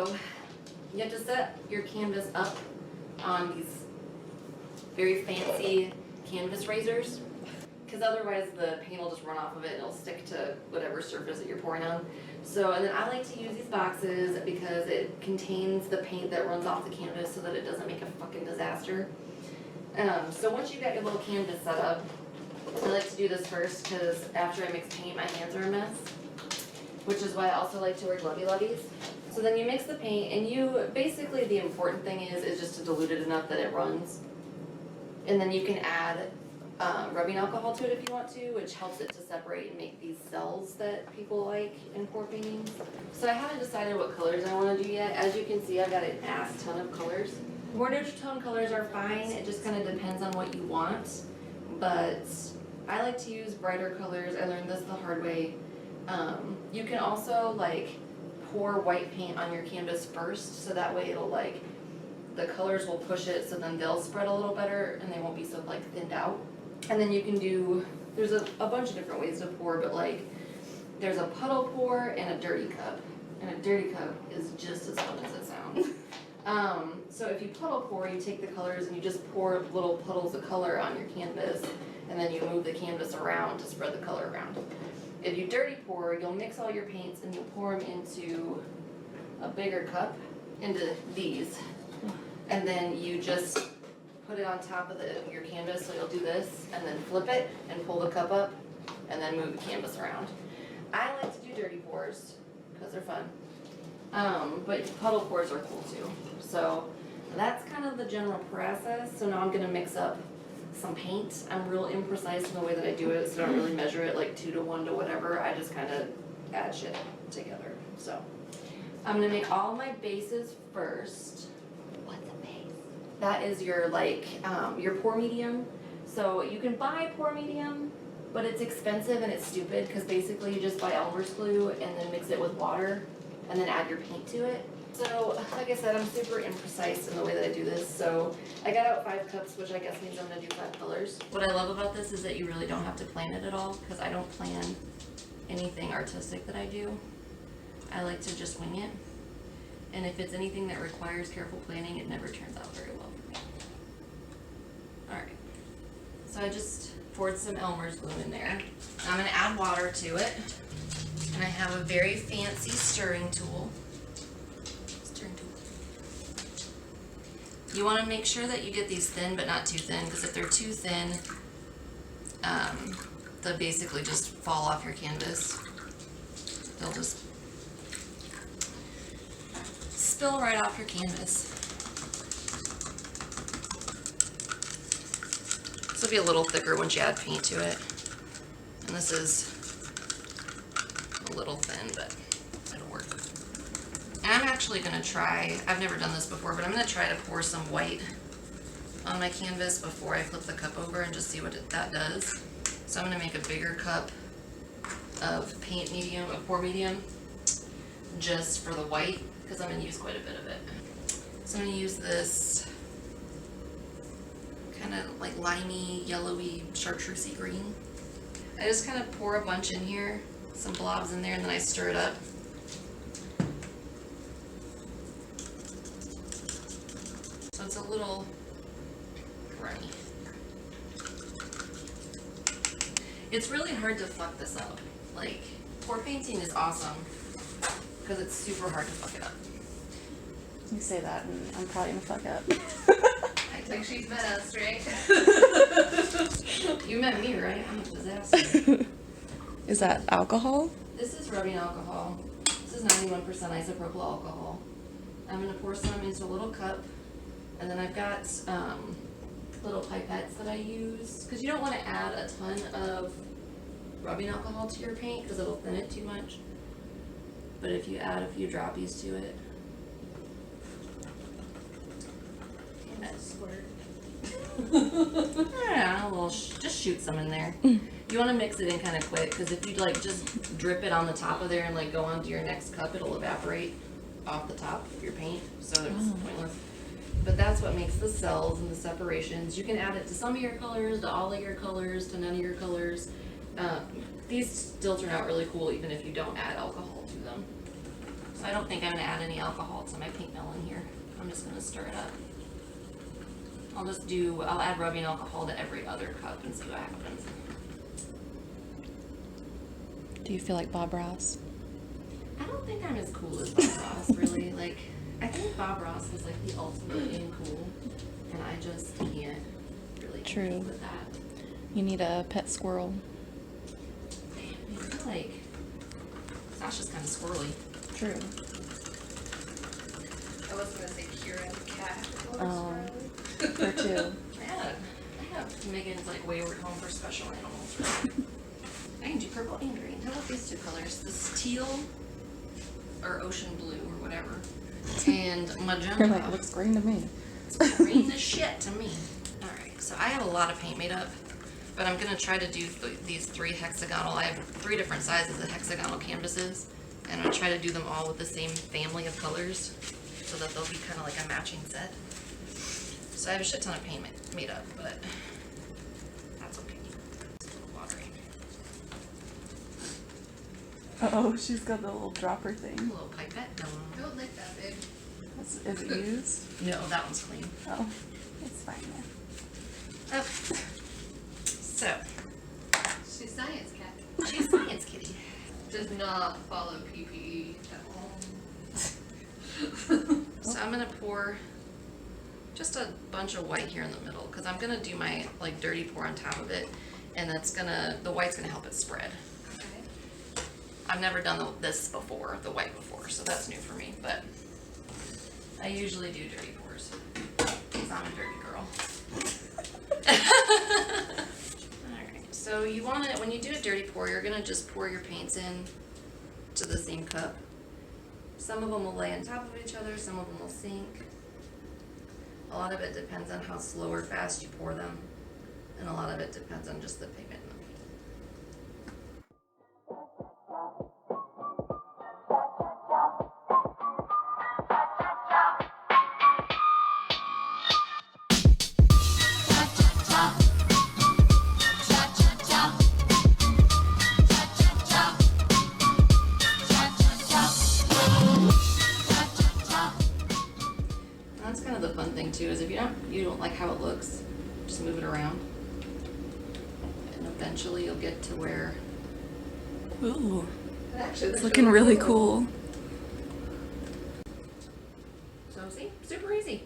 So you have to set your canvas up on these very fancy canvas razors, because otherwise the paint will just run off of it and it'll stick to whatever surface that you're pouring on. So, and then I like to use these boxes because it contains the paint that runs off the canvas so that it doesn't make a fucking disaster. So once you got your little canvas set up, I like to do this first because after I mix paint, my hands are a mess, which is why I also like to wear glovey-loveys. So then you mix the paint, and you, basically the important thing is just to dilute it enough that it runs. And then you can add rubbing alcohol to it if you want to, which helps it to separate and make these cells that people like in pour paintings. So I haven't decided what colors I want to do yet. As you can see, I've got an ass ton of colors. More neutral tone colors are fine, it just kind of depends on what you want. But I like to use brighter colors. I learned this the hard way. You can also like pour white paint on your canvas first, so that way it'll like, the colors will push it, so then they'll spread a little better and they won't be so like thinned out. And then you can do, there's a bunch of different ways to pour, but like there's a puddle pour and a dirty cup. And a dirty cup is just as fun as it sounds. So if you puddle pour, you take the colors and you just pour little puddles of color on your canvas, and then you move the canvas around to spread the color around. If you dirty pour, you'll mix all your paints and you'll pour them into a bigger cup, into these. And then you just put it on top of your canvas, so you'll do this, and then flip it and pull the cup up, and then move the canvas around. I like to do dirty pours, because they're fun. But puddle pours are cool too. So that's kind of the general process. So now I'm gonna mix up some paint. I'm real imprecise in the way that I do it, so I don't really measure it like 2 to 1 to whatever. I just kind of add shit together. So I'm gonna make all my bases first. What's a base? That is your like your pour medium. So you can buy pour medium, but it's expensive and it's stupid because basically you just buy Elmer's glue and then mix it with water and then add your paint to it. So like I said, I'm super imprecise in the way that I do this. So I got out 5 cups, which I guess means I'm gonna do 5 colors. What I love about this is that you really don't have to plan it at all, because I don't plan anything artistic that I do. I like to just wing it. And if it's anything that requires careful planning, it never turns out very well for me. Alright, so I just poured some Elmer's glue in there. I'm gonna add water to it. And I have a very fancy stirring tool. You want to make sure that you get these thin, but not too thin, because if they're too thin, they'll basically just fall off your canvas. They'll just spill right off your canvas. This will be a little thicker once you add paint to it. And this is a little thin, but it'll work. And I'm actually going to try, I've never done this before, but I'm going to try to pour some white on my canvas before I flip the cup over and just see what that does. So I'm going to make a bigger cup of paint medium, of pour medium, just for the white, because I'm going to use quite a bit of it. So I'm going to use this kind of like limey, yellowy, chartreusey green. I just kind of pour a bunch in here, some blobs in there, and then I stir it up. So it's a little runny. It's really hard to fuck this up. Like, pour painting is awesome because it's super hard to fuck it up. You say that, and I'm probably gonna fuck up. I think she's met us, right? You met me, right? I'm a disaster. Is that alcohol? This is rubbing alcohol. This is 91% isopropyl alcohol. I'm gonna pour some into a little cup, and then I've got little pipettes that I use, because you don't want to add a ton of rubbing alcohol to your paint because it'll thin it too much. But if you add a few droppies to it, Squirt. yeah, a little, just shoot some in there. You want to mix it in kind of quick, because if you like just drip it on the top of there and like go onto your next cup, it'll evaporate off the top of your paint, so it's pointless. But that's what makes the cells and the separations. You can add it to some of your colors, to all of your colors, to none of your colors. These still turn out really cool even if you don't add alcohol to them. So So I don't think I'm gonna add any alcohol to my paint mill in here. I'm just gonna stir it up. I'll add rubbing alcohol to every other cup and see what happens. Do you feel like Bob Ross? I don't think I'm as cool as Bob Ross, really. Like, I think Bob Ross was like the ultimate in cool, and I just can't really compete with that. You need a pet squirrel. I feel like Sasha's kind of squirrely. True. I was gonna say Kira and cat. Her too. I have Megan's like wayward home for special animals. Right? I can do purple and green. How about these two colors? This teal or ocean blue or whatever. And magenta. You're like, looks green to me. Green as shit to me. Alright, so I have a lot of paint made up, but I'm gonna try to do these 3 hexagonal, I have 3 different sizes of hexagonal canvases, and I'm gonna try to do them all with the same family of colors, so that they'll be kind of like a matching set. So I have a shit ton of paint made up, but that's okay. It's a little watery. Oh, she's got the little dropper A thing. little pipette going on. Don't lick that, babe. Is it used? No, that one's clean. Oh, it's fine then. So, She's science cat. she's science kitty. Does not follow PPE at all. So I'm gonna pour just a bunch of white here in the middle, because I'm gonna do my like dirty pour on top of it, and the white's gonna help it spread. Okay. I've never done this before, the white before, so that's new for me, but I usually do dirty pours, because I'm a dirty girl. Alright, so you want to, when you do a dirty pour, you're gonna just pour your paints in to the same cup. Some of them will lay on top of each other, some of them will sink. A lot of it depends on how slow or fast you pour them, and a lot of it depends on just the pigment in the paint. That's kind of the fun thing too, is if you don't like how it looks, just move it around. And eventually you'll get to where, Ooh, Actually, it's looking really cool. so see, super easy.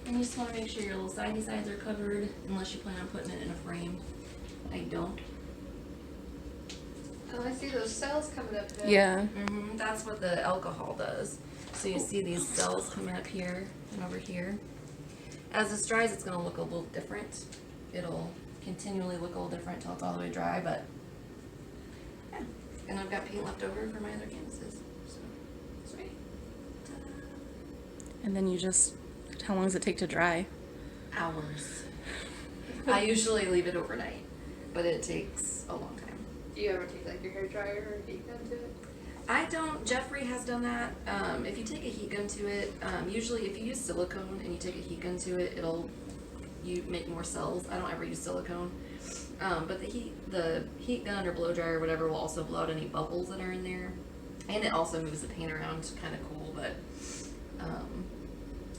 And you just want to make sure your little sidey sides are covered, unless you plan on putting it in a frame. I don't. Oh, I see those cells coming up there. Yeah. That's what the alcohol does. So you see these cells coming up here and over here. As this dries, it's going to look a little different. It'll continually look a little different until it's all the way dry, but yeah. And I've got paint left over for my other canvases. So it's ready. Ta-da. And then you just, how long does it take to dry? Hours. I usually leave it overnight, but it takes a long time. Do you ever take like your hair dryer or heat gun to it? I don't. Jeffrey has done that. If you take a heat gun to it, usually if you use silicone and you take a heat gun to it, you make more cells. I don't ever use silicone. But the heat gun or blow dryer or whatever will also blow out any bubbles that are in there. And it also moves the paint around, kind of cool, but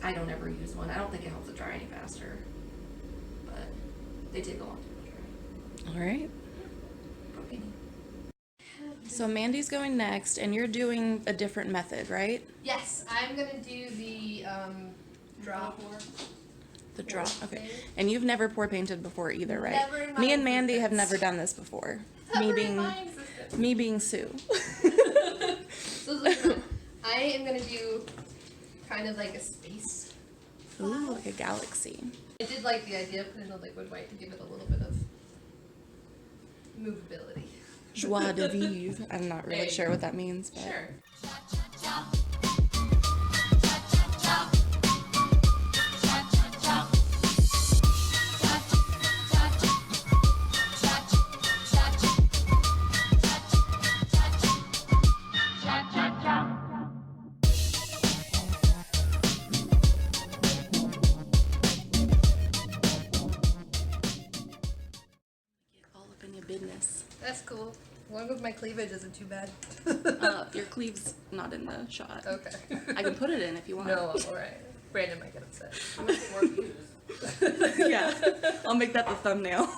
I don't ever use one. I don't think it helps it dry any faster. But they take a long time to dry. All right. Okay. So Mandy's going next, and you're doing a different method, right? Yes, I'm gonna do the draw pour. The draw. Okay. And you've never pour painted before either, right? Never in my Me and Mandy have existence. never done this before. Never in my existence. Me being Sue. So this is I am gonna do kind of like a space. Ooh, like a galaxy. I did like the idea of putting a liquid white to give it a little bit of movability. Joie de vivre. I'm not There really you sure go. what that means, but Sure. all up in your business. That's cool. As long as my cleavage isn't too bad. Your cleave's not in the shot. Okay. I can put it in if you want. No, alright. Brandon might get upset. How much more views? Yeah, I'll make that the thumbnail.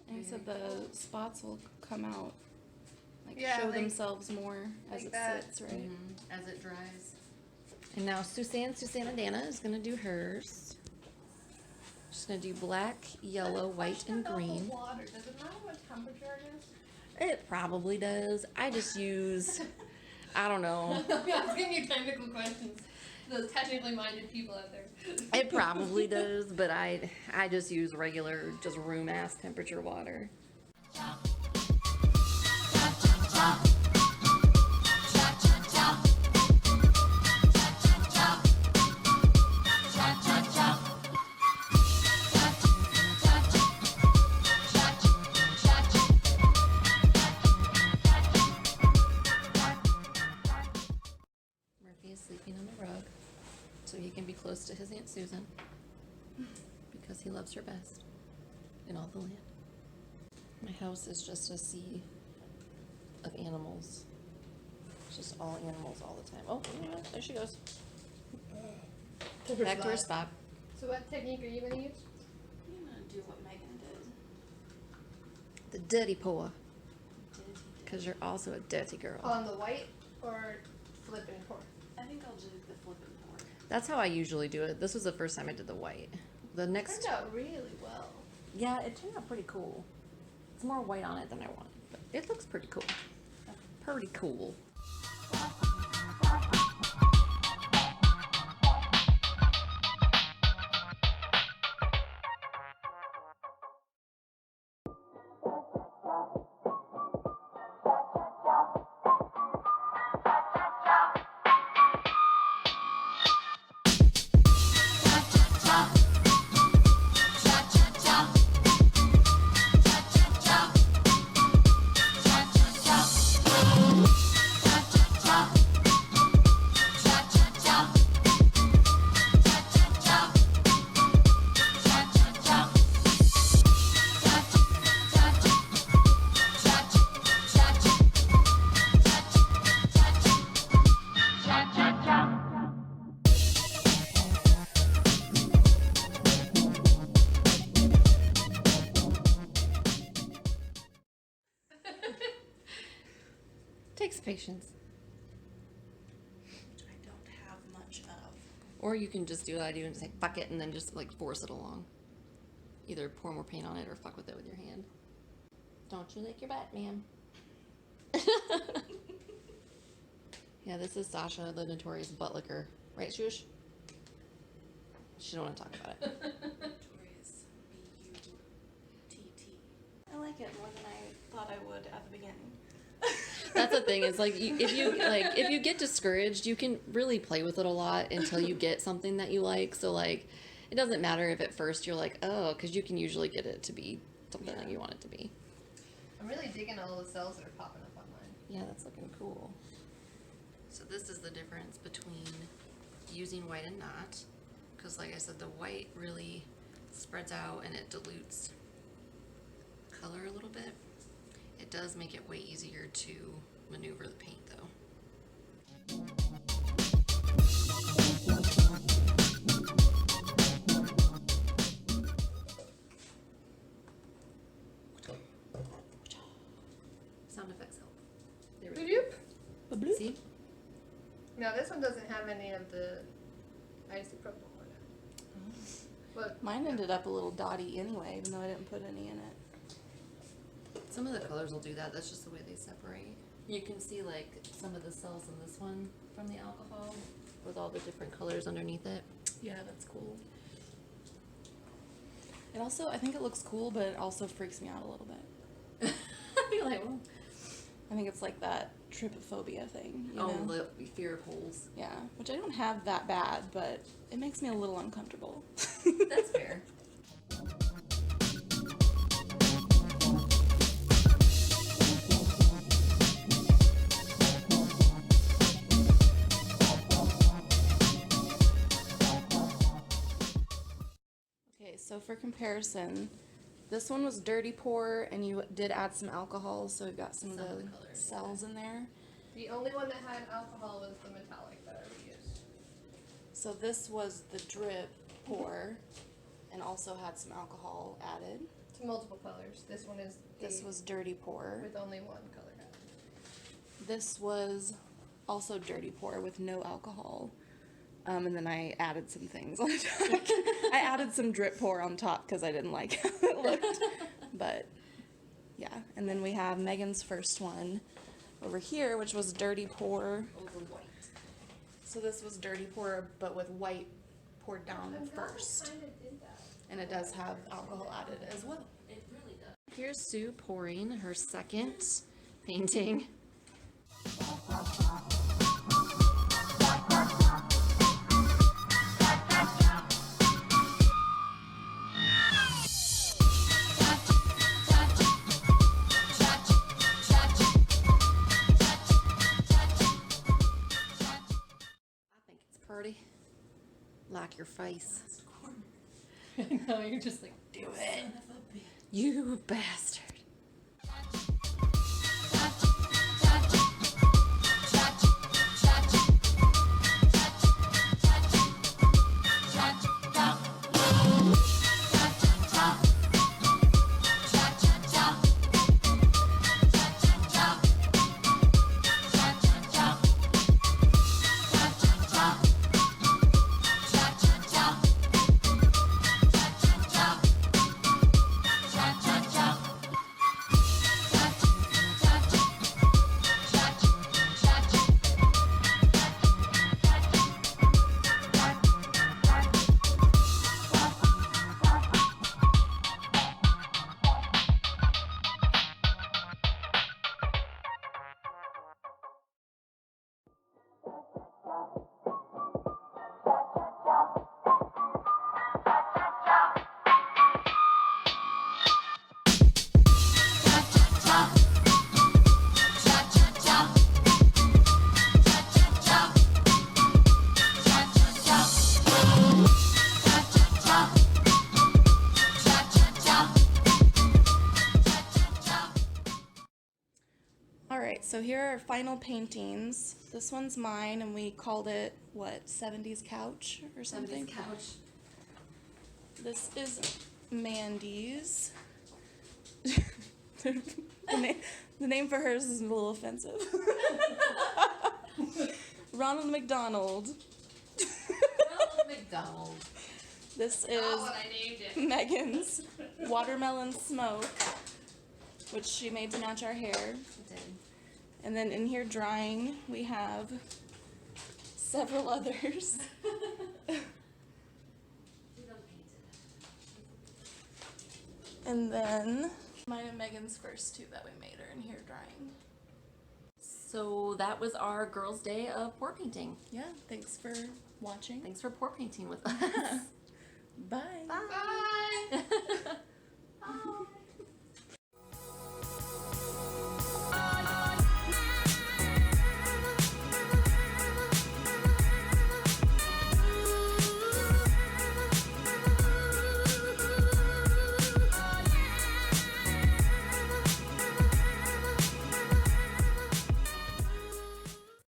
And so the spots will come out, like Yeah, show like- themselves more as like it that. sits, right? As it dries. And now Susanna Dana is gonna do hers. She's gonna do black, yellow, white, and green. Water. Does it matter what temperature it is? It probably does. I just use, I don't know. I'm asking you technical questions. Those technically minded people out there. It probably does, but I just use regular, just room ass temperature water. Murphy is sleeping on the rug, so he can be close to his Aunt Susan, because he loves her best in all the land. My house is just a sea of animals. It's just all animals all the time. Oh, yeah, there she goes. Back to her spot. So what technique are you gonna use? I'm gonna do what Megan did. The dirty paw, because you're also a dirty girl. On the white or flip and pour? I think I'll do the flip and pour. That's how I usually do it. This was the first time I did the white. The next, Turned out really well. yeah, it turned out pretty cool. It's more white on it than I wanted, but it looks pretty cool. Pretty cool. Takes patience. Which I don't have much of. Or you can just do what I do and say fuck it and then just like force it along. Either pour more paint on it or fuck with it with your hand. Don't you lick your butt, ma'am. Yeah, this is Sasha, the notorious butt licker. Right, Shush? She don't want to talk about it. Notorious B-U-T-T. I like it more than I thought I would at the beginning. That's the thing. It's like if you get discouraged, you can really play with it a lot until you get something that you like. So like, it doesn't matter if at first you're like, oh, because you can usually get it to be something that you want it to be. I'm really digging all the cells that are popping up on mine. Yeah, that's looking cool. So this is the difference between using white and not, because like I said, the white really spreads out and it dilutes color a little bit. It does make it way easier to maneuver the paint though. Sound effects help. No, this one doesn't have any of the isopropyl on it. But Mine ended up a little dotty anyway, even though I didn't put any in it. Some of the colors will do that. That's just the way they separate. You can see like some of the cells in this one from the alcohol with all the different colors underneath it. Yeah, that's cool. It also, I think it looks cool, but it also freaks me out a little bit. You're like, well, I think it's like that trypophobia thing, you oh, know? the fear of holes. Yeah, which I don't have that bad, but it makes me a little uncomfortable. That's fair. Okay, so for comparison, this one was dirty pour, and you did add some alcohol, so we've got some of the colors, cells in there. the only one that had alcohol was the metallic that I would use. So this was the drip pour, and also had some alcohol added. To multiple colors. This one is This was dirty pour. with only one color added. This was also dirty pour with no alcohol. And then I added some things on top. I added some drip pour on top because I didn't like how it looked. But yeah, and then we have Megan's first one over here, which was dirty pour. Over white. So this was dirty pour, but with white poured down first. Kind of did that. And it does have alcohol added as well. It really does. Here's Sue pouring her second painting. Pretty. Like your face. No, you're just like, do it. You bastard. Alright, so here are our final paintings. This one's mine, and we called it, what, 70s couch or something? 70s couch. This is Mandy's. the name for hers is a little offensive. Ronald McDonald. Ronald McDonald. This Not is what I named it. Megan's Watermelon Smoke, which she made to match our hair. It did. And then in here drying, we have several others. And then mine and Megan's first two that we made are in here drying. So that was our girls' day of pour painting. Yeah, thanks for watching. Thanks for pour painting with us. Bye. Bye. Bye.